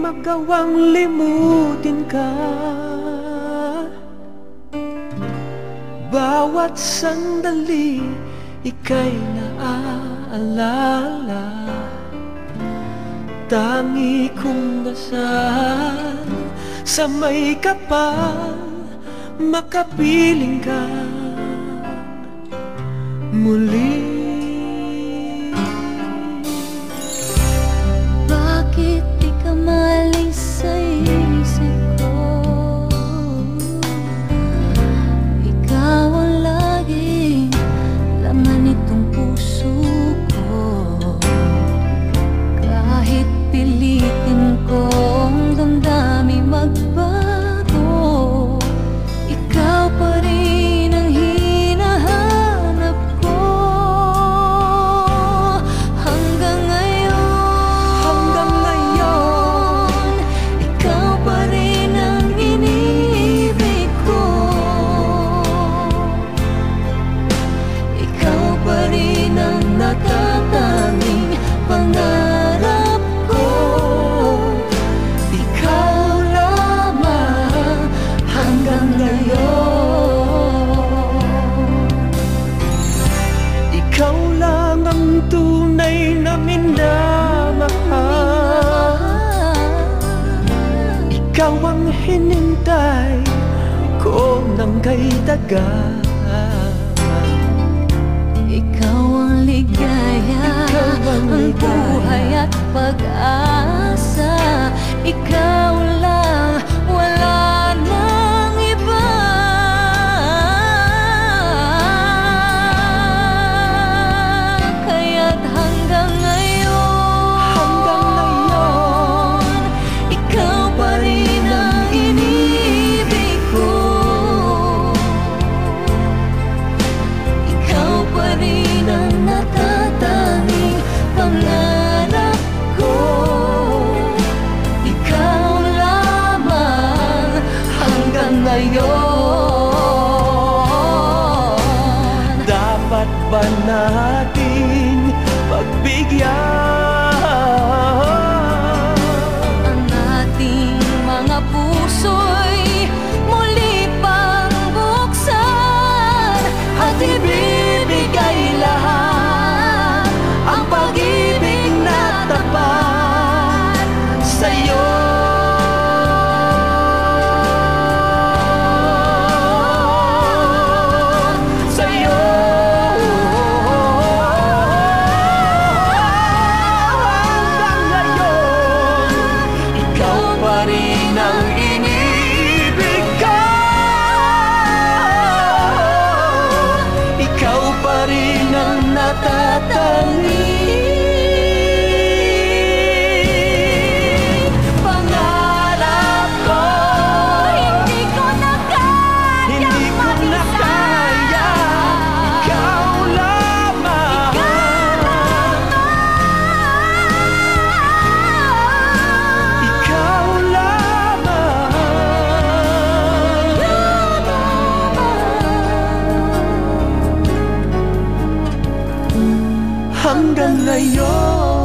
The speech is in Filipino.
magawang limutin ka. Bawat sandali ika'y naaalala. Tangi kong dasal sa may kapal, makapiling ka muli. Bakit di ka maling sa isip ko? Ikaw ang laging laman nitong puso ko. Kahit pilitin kong damdamin magbago, ikaw pa rin ang hinahanap ko. Hanggang ngayon, ikaw pa rin ang inibig ko. Ikaw pa rin ang natatanging pangarap ko. Ikaw lamang hanggang ngayon. Ikaw lang ang tunay na minamahal. Ikaw ang hinintay ko nang kay tagal. Ikaw ang ligaya, ang buhay at pag-asa. Ikaw lang, wala nang iba. Kaya't hanggang ngayon, ikaw pa rin ang inibig ko. Ikaw pa rin ang natatanging pangarap ko. Ikaw lamang hanggang ngayon. Dapat ba nating pagbigyan Ang ating mga puso'y muli pang buksan at ibibigay lahat ang pag-ibig na tapat sa'yo. Sa'yo. Hanggang ngayon, ikaw pa rin ang inibig ko. Ikaw pa rin ang natatanging pangarap ko. Hindi ko na kaya, ikaw lamang. Ikaw lamang hanggang ngayon.